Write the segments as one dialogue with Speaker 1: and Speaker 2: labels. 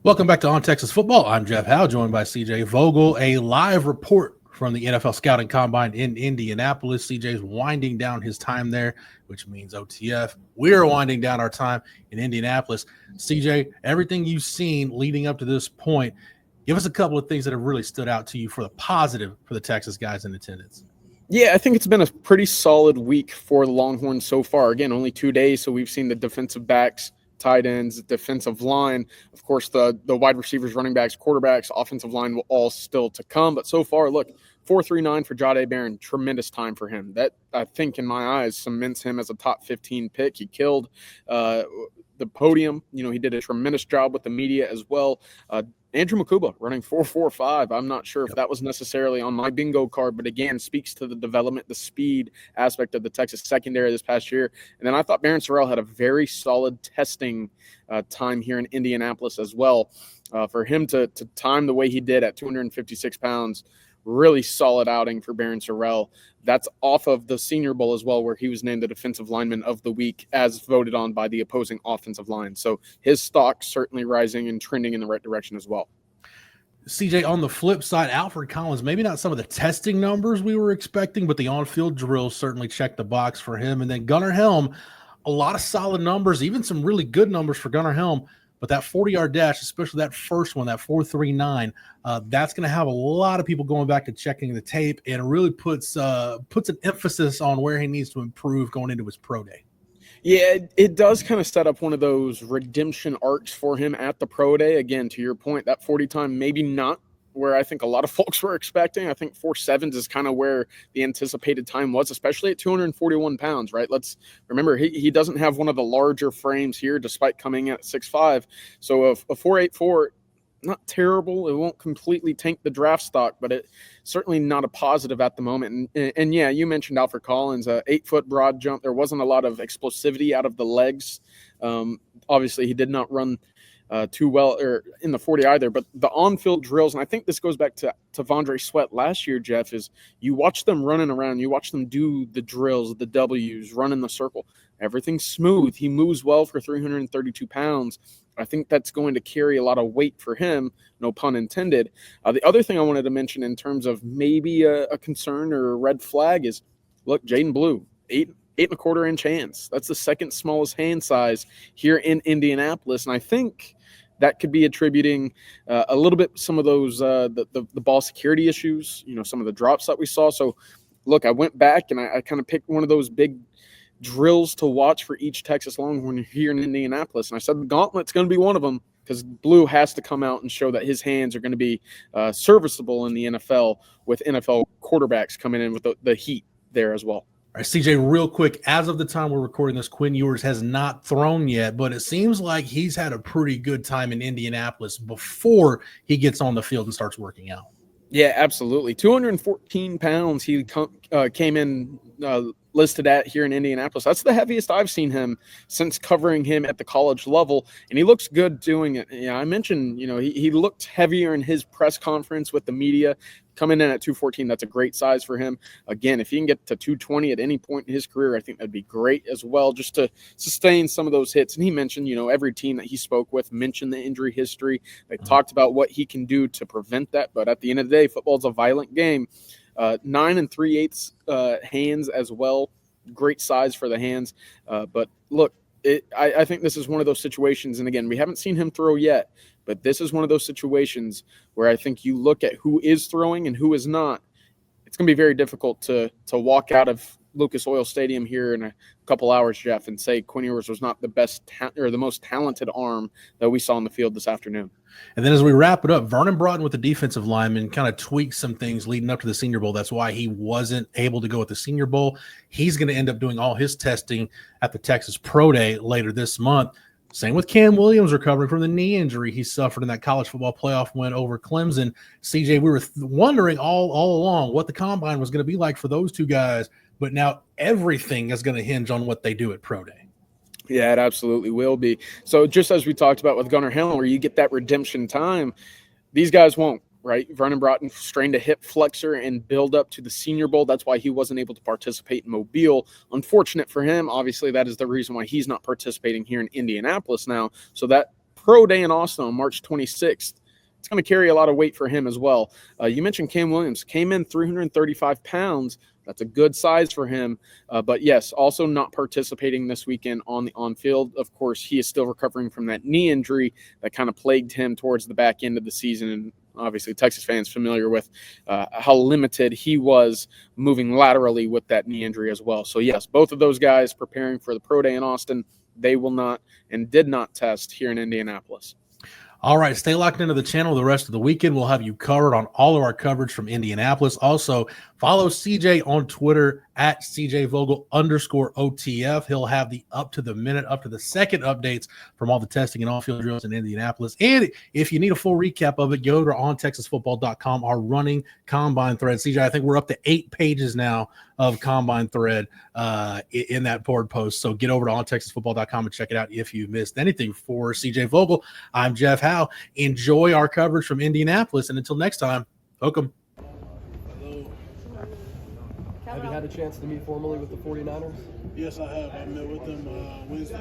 Speaker 1: Welcome back to On Texas Football. I'm Jeff Howe, joined by CJ Vogel. A live report from the NFL Scouting Combine in Indianapolis. CJ's winding down his time there, which means OTF. We're winding down our time in Indianapolis. CJ, everything you've seen leading up to this point, give us a couple of things that have really stood out to you for the positive for the Texas guys in attendance.
Speaker 2: Yeah, I think it's been a pretty solid week for the Longhorns so far. Again, only 2 days, so we've seen the defensive backs, tight ends, defensive line, of course, the wide receivers, running backs, quarterbacks, offensive line will all still to come. But so far, look, 4.39 for Jahdae Barron, tremendous time for him. That, I think, in my eyes, cements him as a top 15 pick. He killed the podium. You know, he did a tremendous job with the media as well. Andrew Makuba running 4.45. I'm not sure if that was necessarily on my bingo card, but again, speaks to the development, the speed aspect of the Texas secondary this past year. And then I thought Barron Sorrell had a very solid testing time here in Indianapolis as well. For him to time the way he did at 256 pounds, really solid outing for Barron Sorrell. That's off of the Senior Bowl as well, where he was named the Defensive Lineman of the Week as voted on by the opposing offensive line. So his stock certainly rising and trending in the right direction as well.
Speaker 1: CJ, on the flip side, Alfred Collins, maybe not some of the testing numbers we were expecting, but the on-field drills certainly checked the box for him. And then Gunnar Helm, a lot of solid numbers, even some really good numbers for Gunnar Helm. But that 40-yard dash, especially that first one, that 4.39, that's going to have a lot of people going back and checking the tape, and really puts an emphasis on where he needs to improve going into his pro day.
Speaker 2: Yeah, it does kind of set up one of those redemption arcs for him at the pro day. Again, to your point, that 40 time maybe not where I think a lot of folks were expecting. I think 4.7 is kind of where the anticipated time was, especially at 241 pounds, right? Let's remember, he doesn't have one of the larger frames here, despite coming in at 6'5". So a 4.84, not terrible. It won't completely tank the draft stock, but it certainly not a positive at the moment. And yeah, you mentioned Alfred Collins, 8-foot broad jump. There wasn't a lot of explosivity out of the legs. Obviously, he did not run too well or in the 40 either, but the on-field drills, and I think this goes back to Vondre Sweat last year, Jeff, is you watch them running around, you watch them do the drills, the W's, run in the circle. Everything's smooth. He moves well for 332 pounds. I think that's going to carry a lot of weight for him, no pun intended. The other thing I wanted to mention in terms of maybe a concern or a red flag is, look, Jaden Blue, 8.25 inch hands. That's the second smallest hand size here in Indianapolis. And I think that could be attributing a little bit some of those the ball security issues, you know, some of the drops that we saw. So, look, I went back and I kind of picked one of those big drills to watch for each Texas Longhorn here in Indianapolis. And I said the gauntlet's going to be one of them, because Blue has to come out and show that his hands are going to be serviceable in the NFL, with NFL quarterbacks coming in with the heat there as well.
Speaker 1: All right, CJ, real quick, as of the time we're recording this, Quinn Ewers has not thrown yet, but it seems like he's had a pretty good time in Indianapolis before he gets on the field and starts working out.
Speaker 2: Yeah, absolutely. 214 pounds he came in listed at here in Indianapolis. That's the heaviest I've seen him since covering him at the college level, and he looks good doing it. Yeah, I mentioned, you know, he looked heavier in his press conference with the media. Coming in at 214, that's a great size for him. Again, if he can get to 220 at any point in his career, I think that'd be great as well, just to sustain some of those hits. And he mentioned, you know, every team that he spoke with mentioned the injury history. They talked about what he can do to prevent that. But at the end of the day, football's a violent game. 9 3/8 hands as well. Great size for the hands. But look, I think this is one of those situations, and again, we haven't seen him throw yet, but this is one of those situations where I think you look at who is throwing and who is not. It's going to be very difficult to walk out of Lucas Oil Stadium here in a couple hours, Jeff, and say Quinn Ewers was not the best or the most talented arm that we saw on the field this afternoon.
Speaker 1: And then as we wrap it up, Vernon Broughton with the defensive lineman kind of tweaked some things leading up to the Senior Bowl. That's why he wasn't able to go at the Senior Bowl. He's going to end up doing all his testing at the Texas Pro Day later this month. Same with Cam Williams, recovering from the knee injury he suffered in that college football playoff win over Clemson. CJ, we were wondering all along what the combine was going to be like for those two guys, but now everything is going to hinge on what they do at Pro Day.
Speaker 2: Yeah, it absolutely will be. So just as we talked about with Gunnar Helm, where you get that redemption time, these guys won't, right? Vernon Broughton strained a hip flexor and build up to the Senior Bowl. That's why he wasn't able to participate in Mobile. Unfortunate for him. Obviously, that is the reason why he's not participating here in Indianapolis now. So that pro day in Austin on March 26th. It's going to carry a lot of weight for him as well. You mentioned Cam Williams. Came in 335 pounds. That's a good size for him. But yes, also not participating this weekend on the on-field. Of course, he is still recovering from that knee injury that kind of plagued him towards the back end of the season. And obviously, Texas fans familiar with how limited he was moving laterally with that knee injury as well. So yes, both of those guys preparing for the pro day in Austin. They will not and did not test here in Indianapolis.
Speaker 1: All right, stay locked into the channel the rest of the weekend. We'll have you covered on all of our coverage from Indianapolis. Also, follow CJ on Twitter at CJ Vogel _OTF. He'll have the up to the second updates from all the testing and on-field drills in Indianapolis. And if you need a full recap of it, go to ontexasfootball.com, our running combine thread. CJ, I think we're up to 8 pages now of combine thread in that board post. So get over to ontexasfootball.com and check it out if you missed anything. For CJ Vogel, I'm Jeff Howe. Enjoy our coverage from Indianapolis. And until next time, welcome.
Speaker 3: Have you had a chance to meet formally with the 49ers?
Speaker 4: Yes, I have. I met with them Wednesday.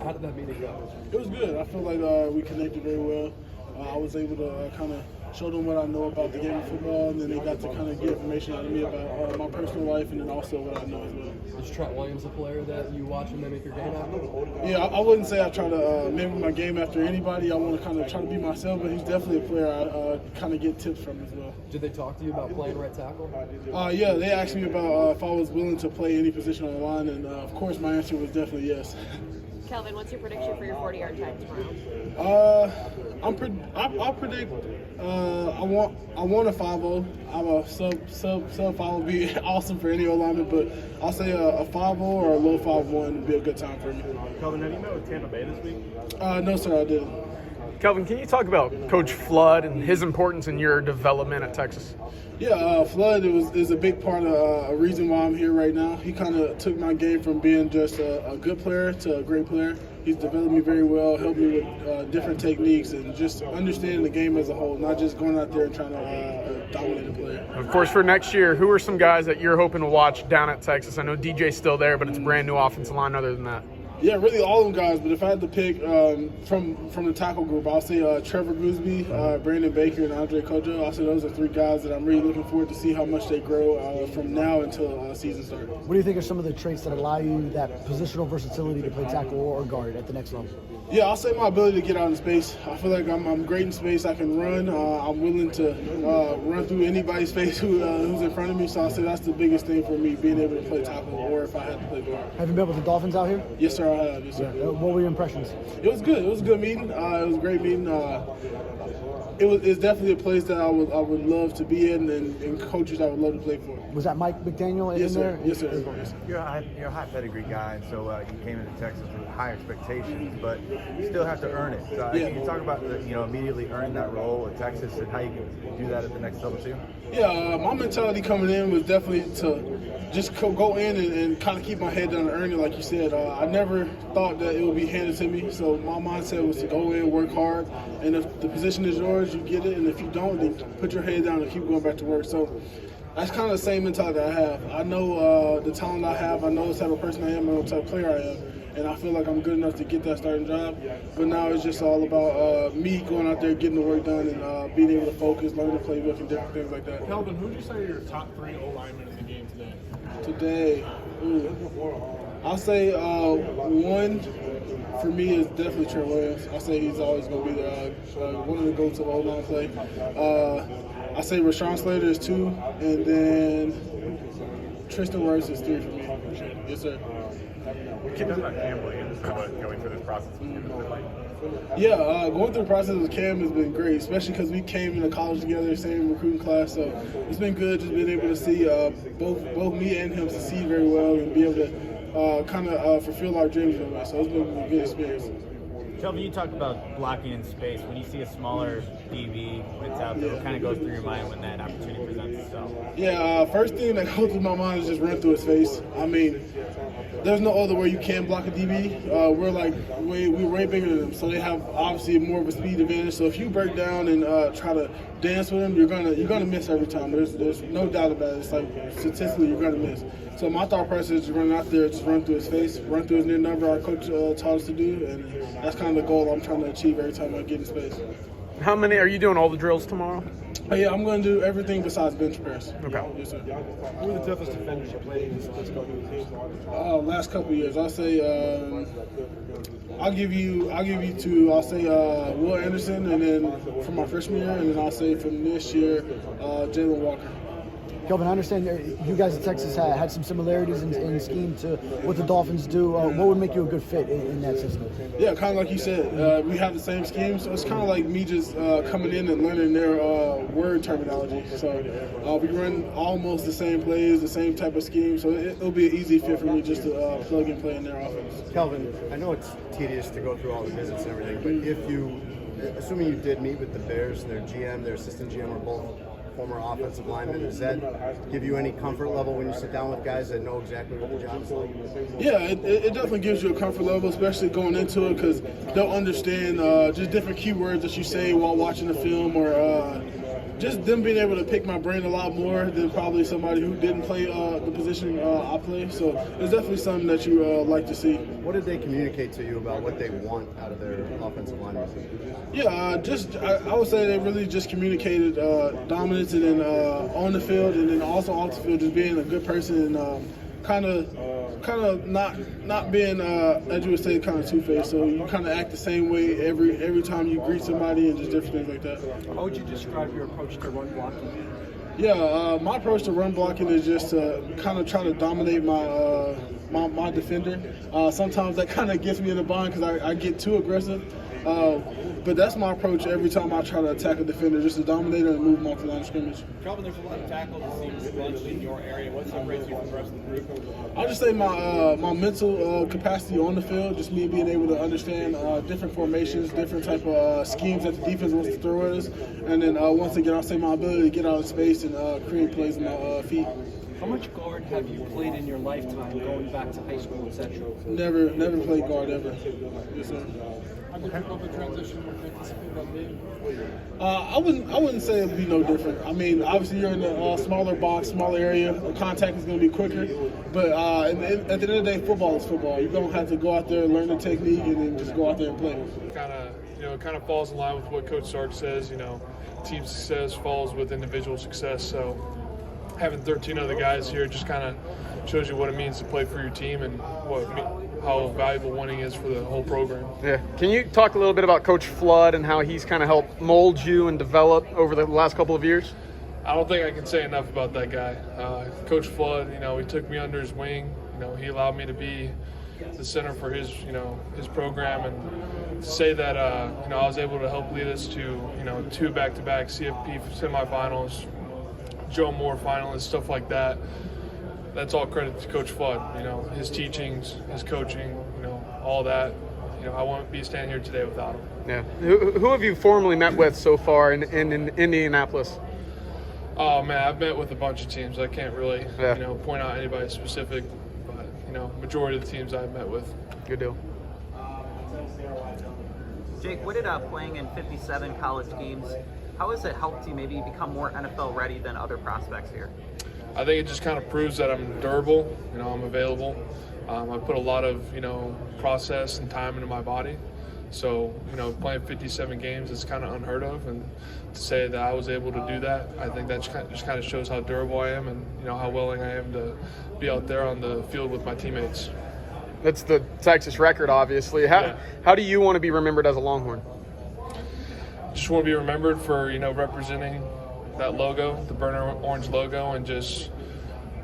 Speaker 3: How did that meeting go?
Speaker 4: It was good. I feel like we connected very well. I was able to kind of show them what I know about the game of football, and then they got to kind of get information out of me about my personal life and then also what I know as well.
Speaker 3: Is Trent Williams a player that you watch and mimic your game after?
Speaker 4: Yeah, I wouldn't say I try to mimic my game after anybody. I want to kind of try to be myself, but he's definitely a player I kind of get tips from as well.
Speaker 3: Did they talk to you about playing right tackle?
Speaker 4: Yeah, they asked me about if I was willing to play any position on the line, and of course my answer was definitely yes.
Speaker 5: Kelvin, what's your prediction for your 40-yard time tomorrow?
Speaker 4: I'll predict. I want a 5-0. I'm a sub 5 would be awesome for any O-lineman, but I'll say a 5-0 or a low 5-1 would be a good time for me.
Speaker 6: Kelvin, have you met with Tampa Bay this week?
Speaker 4: No, sir, I didn't.
Speaker 2: Kelvin, can you talk about Coach Flood and his importance in your development at Texas?
Speaker 4: Yeah, Flood is a big part of a reason why I'm here right now. He kind of took my game from being just a good player to a great player. He's developed me very well, helped me with different techniques and just understanding the game as a whole, not just going out there and trying to dominate a player.
Speaker 2: Of course, for next year, who are some guys that you're hoping to watch down at Texas? I know DJ's still there, but it's a brand new offensive line other than that.
Speaker 4: Yeah, really all of them guys. But if I had to pick from the tackle group, I'll say Trevor Gooseby, Brandon Baker, and Andre Kojo. I'll say those are 3 guys that I'm really looking forward to see how much they grow from now until season starts.
Speaker 7: What do you think are some of the traits that allow you that positional versatility to play tackle or guard at the next level?
Speaker 4: Yeah, I'll say my ability to get out in space. I feel like I'm great in space. I can run. I'm willing to run through anybody's face who's in front of me. So I'll say that's the biggest thing for me, being able to play tackle or if I had to play guard.
Speaker 7: Have you been with the Dolphins out here?
Speaker 4: Yes, sir, I have. Yes, sir.
Speaker 7: Yeah. What were your impressions?
Speaker 4: It was good. It was a good meeting. It was a great meeting. It's definitely a place that I would love to be in and coaches I would love to play for.
Speaker 7: Was that Mike McDaniel in there?
Speaker 4: Yes, sir. Yes, sir.
Speaker 8: You're a high pedigree guy, and so you came into Texas with high expectations, but you still have to earn it. So can you talk about immediately earning that role at Texas and how you can do that at the next level too?
Speaker 4: Yeah, my mentality coming in was definitely to just go in and kind of keep my head down and earn it, like you said. I never thought that it would be handed to me, so my mindset was to go in, work hard, and if the position is yours, you get it, and if you don't, then put your head down and keep going back to work. So that's kind of the same mentality I have. I know the talent I have. I know the type of person I am. I know the type of player I am. And I feel like I'm good enough to get that starting job. But now it's just all about me going out there, getting the work done, and being able to focus, learning the playbook, and different things like that.
Speaker 6: Kelvin, who would you say are your top 3 O-linemen in the game today?
Speaker 4: Today, I'll say one for me is definitely Trent Williams. I'll say he's always going to be one of the go to O-line play. I say Rashawn Slater is 2, and then Tristan Wirfs is 3 for me. Yes, sir.
Speaker 6: Can you talk about Cam Williams, going through this process with him?
Speaker 4: Yeah, going through the process with Cam has been great, especially because we came into college together, same recruiting class. So it's been good just being able to see both me and him succeed very well and be able to kind of fulfill our dreams in a way. So it's been a good experience.
Speaker 9: Kelvin, you talked about blocking in space. When you see a smaller DB that's out there, what kind of goes through your mind when that opportunity presents itself?
Speaker 4: Yeah, first thing that goes through my mind is just run through his face. I mean, there's no other way you can block a DB. We're way bigger than them, so they have obviously more of a speed advantage. So if you break down and try to dance with them, you're gonna miss every time. There's no doubt about it. It's like statistically you're gonna miss. So my thought process is run out there, just run through his face, run through his near number. Our coach taught us to do, and that's kind of the goal I'm trying to achieve every time I get in space.
Speaker 2: How many are you doing? All the drills tomorrow?
Speaker 4: Oh, yeah, I'm going to do everything besides bench press.
Speaker 2: Okay.
Speaker 4: Yes, sir.
Speaker 3: Who are the toughest defenders you played in this couple of years?
Speaker 4: Last couple of years, I'll say I'll give you two. I'll say Will Anderson, and then from my freshman year, and then I'll say from this year, Jalen Walker.
Speaker 7: Kelvin, I understand you guys at Texas had some similarities in scheme to what the Dolphins do. What would make you a good fit in that system?
Speaker 4: Yeah, kind of like you said, we have the same scheme, so it's kind of like me just coming in and learning their word terminology. So we run almost the same plays, the same type of scheme, so it'll be an easy fit for me just to plug and play in their offense.
Speaker 10: Kelvin, I know it's tedious to go through all the visits and everything, but assuming you did meet with the Bears, their GM, their assistant GM, are both former offensive linemen, does that give you any comfort level when you sit down with guys that know exactly what the job is like?
Speaker 4: Yeah, it definitely gives you a comfort level, especially going into it, because they'll understand just different keywords that you say while watching the film, or just them being able to pick my brain a lot more than probably somebody who didn't play the position I play. So it's definitely something that you like to see.
Speaker 10: What did they communicate to you about what they want out of their offensive linemen?
Speaker 4: Yeah, I would say they really just communicated dominance, and then on the field, and then also off the field, just being a good person and kind of not being as you would say, kind of two-faced. So you kind of act the same way every time you greet somebody, and just different things like that.
Speaker 3: How would you describe your approach to run blocking?
Speaker 4: Yeah, my approach to run blocking is just to kind of try to dominate my defender. Sometimes that kind of gets me in a bind because I get too aggressive. But that's my approach every time I try to attack a defender, just to dominate her and move them off the line of scrimmage.
Speaker 3: Kelvin, there's a lot of tackles that seem benched in your area. What separates you from the rest of the group?
Speaker 4: I'll just say my mental capacity on the field, just me being able to understand different formations, different type of schemes that the defense wants to throw at us. And then once again, I'll say my ability to get out of space and create plays with my feet.
Speaker 3: How much guard have you played in your lifetime, going back to high school, etc.?
Speaker 4: Never played guard ever. Yes, sir.
Speaker 3: How did you the transition from Memphis football game?
Speaker 4: I wouldn't say it'd be no different. I mean, obviously you're in a smaller box, smaller area. The contact is going to be quicker. But at the end of the day, football is football. You don't have to go out there and learn the technique and then just go out there and play.
Speaker 11: It kind of falls in line with what Coach Sark says. Team success falls with individual success. So having 13 other guys here just kind of shows you what it means to play for your team and how valuable winning is for the whole program.
Speaker 2: Yeah. Can you talk a little bit about Coach Flood and how he's kind of helped mold you and develop over the last couple of years?
Speaker 11: I don't think I can say enough about that guy. Coach Flood, he took me under his wing. He allowed me to be the center for his program, and to say that I was able to help lead us to 2 back-to-back CFP semifinals, Joe Moore finalists, stuff like that. That's all credit to Coach Flood. His teachings, his coaching, all that. I wouldn't be standing here today without him.
Speaker 2: Yeah. Who have you formally met with so far in Indianapolis?
Speaker 11: Oh man, I've met with a bunch of teams. I can't really, point out anybody specific, but majority of the teams I've met with.
Speaker 2: Good deal.
Speaker 12: Jake, what did playing in 57 college games, how has it helped you maybe become more NFL ready than other prospects here?
Speaker 11: I think it just kind of proves that I'm durable, I'm available. I put a lot of, process and time into my body. So, playing 57 games is kind of unheard of. And to say that I was able to do that, I think that just kind of shows how durable I am and, how willing I am to be out there on the field with my teammates.
Speaker 2: That's the Texas record, obviously. How do you want to be remembered as a Longhorn?
Speaker 11: Just want to be remembered for, representing that logo, the burnt orange logo, and just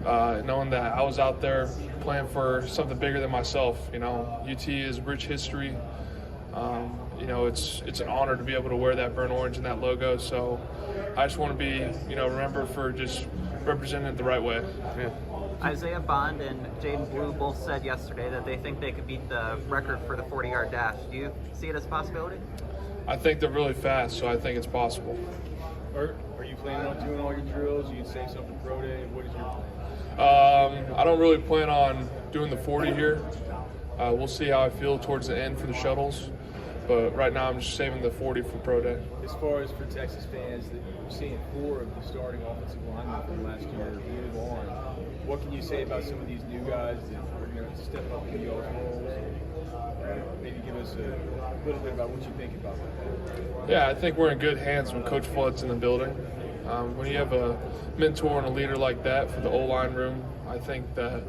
Speaker 11: knowing that I was out there playing for something bigger than myself. UT is rich history. It's an honor to be able to wear that burnt orange and that logo. So I just want to be, remembered for just representing it the right way.
Speaker 2: Yeah.
Speaker 12: Isaiah Bond and Jaden Blue both said yesterday that they think they could beat the record for the 40-yard dash. Do you see it as a possibility?
Speaker 11: I think they're really fast, so I think it's possible.
Speaker 3: Are you planning on doing all your drills? You say something pro day? What is your plan?
Speaker 11: I don't really plan on doing the 40 here. We'll see how I feel towards the end for the shuttles. But right now I'm just saving the 40 for Pro Day.
Speaker 13: As far as for Texas fans, that you're seeing 4 of the starting offensive linemen from last year move on, what can you say about some of these new guys that are going to step up into y'all's roles? Maybe give us a little bit about what you think about that.
Speaker 11: Yeah, I think we're in good hands when Coach Flood's in the building. When you have a mentor and a leader like that for the O-line room, I think that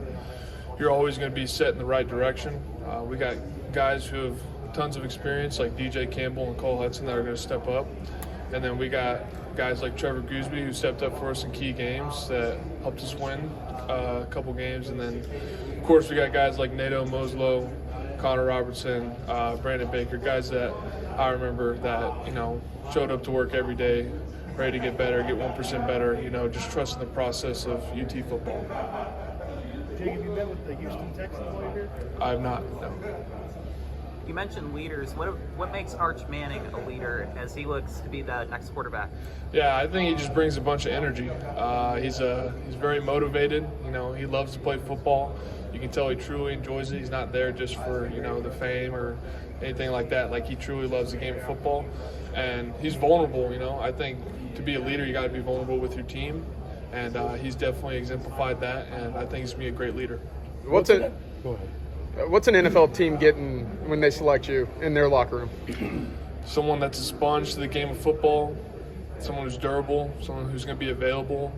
Speaker 11: you're always going to be set in the right direction. We got guys who have tons of experience like DJ Campbell and Cole Hudson that are going to step up. And then we got guys like Trevor Gooseby who stepped up for us in key games that helped us win a couple games. And then, of course, we got guys like Nato Moslow, Connor Robertson, Brandon Baker, guys that I remember that, showed up to work every day, ready to get better, get 1% better, just trusting the process of UT football.
Speaker 13: Jake, have you met with the Houston Texans while you're here?
Speaker 11: I have not, no.
Speaker 12: You mentioned leaders. What makes Arch Manning a leader as he looks to be the next quarterback?
Speaker 11: Yeah, I think he just brings a bunch of energy. He's very motivated. He loves to play football. You can tell he truly enjoys it. He's not there just for the fame or anything like that. Like, he truly loves the game of football, and he's vulnerable. I think to be a leader, you got to be vulnerable with your team, and he's definitely exemplified that. And I think he's gonna be a great leader.
Speaker 2: What's an NFL team getting when they select you in their locker room?
Speaker 11: Someone that's a sponge to the game of football, someone who's durable, someone who's going to be available,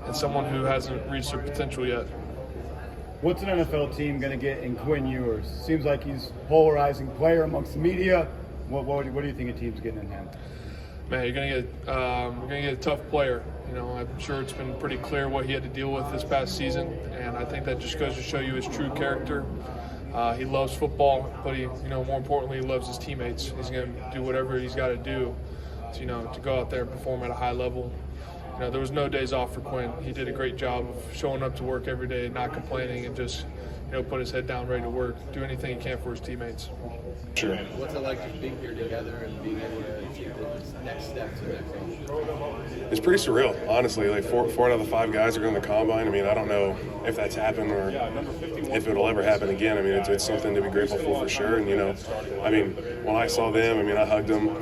Speaker 11: and someone who hasn't reached their potential yet.
Speaker 14: What's an NFL team going to get in Quinn Ewers? Seems like he's a polarizing player amongst the media. What do you think a team's getting in him?
Speaker 11: Man, you're going to get a tough player. I'm sure it's been pretty clear what he had to deal with this past season, and I think that just goes to show you his true character. He loves football, but he, more importantly, he loves his teammates. He's going to do whatever he's got to do, to go out there and perform at a high level. There was no days off for Quinn. He did a great job of showing up to work every day, not complaining, and just, put his head down, ready to work, do anything he can for his teammates.
Speaker 15: Sure. What's it like just being here together and being able to take the next step to the next level?
Speaker 16: It's pretty surreal, honestly. Like four out of the 5 guys are going to the combine. I mean, I don't know if that's happened or if it'll ever happen again. I mean, it's something to be grateful for sure. And when I saw them, I hugged them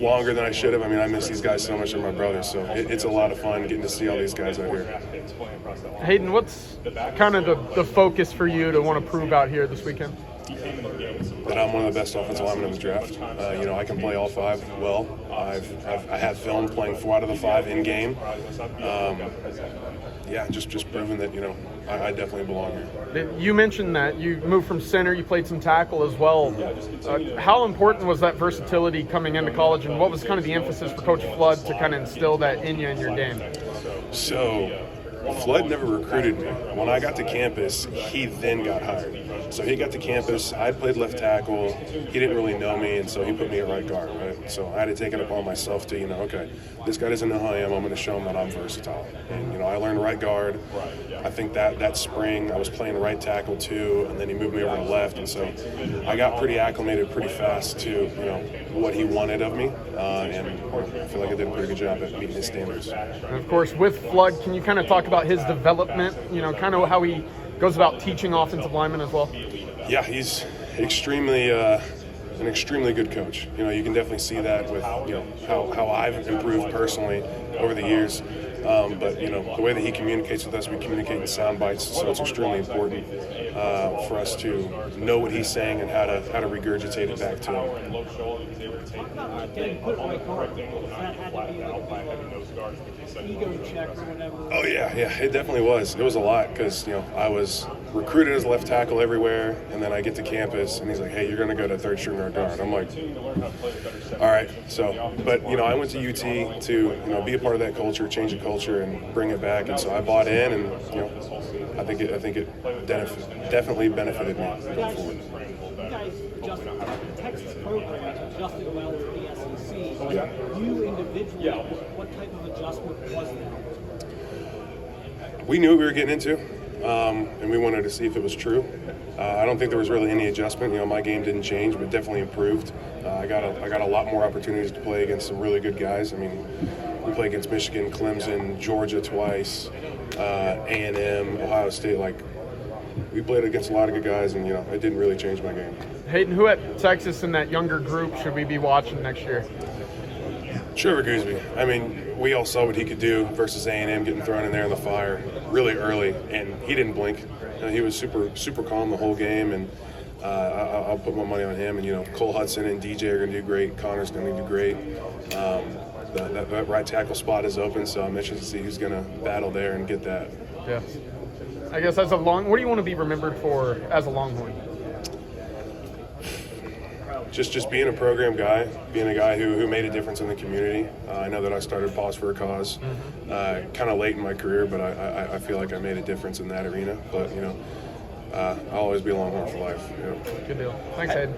Speaker 16: longer than I should have. I miss these guys so much. They're my brothers, so it's a lot of fun getting to see all these guys out here.
Speaker 2: Hayden, what's kind of the focus for you to want to prove out here this weekend?
Speaker 16: That I'm one of the best offensive linemen in the draft. I can play all 5 well. I have film playing 4 out of the 5 in game. Just proving that I definitely belong here.
Speaker 2: You mentioned that you moved from center, you played some tackle as well. How important was that versatility coming into college, and what was kind of the emphasis for Coach Flood to kind of instill that in you in your game?
Speaker 16: So, Flood never recruited me. When I got to campus, he then got hired. So he got to campus, I played left tackle, he didn't really know me, and so he put me at right guard, right? So I had to take it upon myself to, okay, this guy doesn't know who I am, I'm going to show him that I'm versatile. And, I learned right guard. I think that spring I was playing right tackle too, and then he moved me over to left, and so I got pretty acclimated pretty fast to, what he wanted of me, and I feel like I did a pretty good job at meeting his standards.
Speaker 2: And of course, with Flood, can you kind of talk about his development, kind of how he goes about teaching offensive linemen as well?
Speaker 16: Yeah, he's an extremely good coach. You can definitely see that with how I've improved personally over the years. But the way that he communicates with us, we communicate in sound bites, so it's extremely important for us to know what he's saying and how to regurgitate it back to him. Oh yeah, it definitely was. It was a lot because I was recruited as a left tackle everywhere, and then I get to campus and he's like, "Hey, you're going to go to third string right guard." I'm like, "All right." So, but I went to UT to be a part of that culture, change the culture, and bring it back. And so I bought in, and I think it definitely benefited me going forward.
Speaker 3: You guys the Texas program adjusted well to the SEC. You individually, what type of adjustment was that?
Speaker 16: We knew what we were getting into, and we wanted to see if it was true. I don't think there was really any adjustment. My game didn't change, but definitely improved. I got a lot more opportunities to play against some really good guys. We played against Michigan, Clemson, Georgia twice, A&M, Ohio State. we played against a lot of good guys, and it didn't really change my game.
Speaker 2: Hayden, who at Texas in that younger group should we be watching next year?
Speaker 16: Trevor Gooseby. I mean, we all saw what he could do versus A&M, getting thrown in there in the fire really early, and he didn't blink. He was super calm the whole game, and I'll put my money on him. And Cole Hudson and DJ are going to do great. Connor's going to do great. That right tackle spot is open, so I'm interested to see who's going to battle there and get that.
Speaker 2: Yeah. I guess what do you want to be remembered for as a Longhorn?
Speaker 16: Just being a program guy, being a guy who made a difference in the community. I know that I started Pause for a Cause kind of late in my career, but I feel like I made a difference in that arena. But, I'll always be a Longhorn for life.
Speaker 2: Good deal. Thanks, Hayden.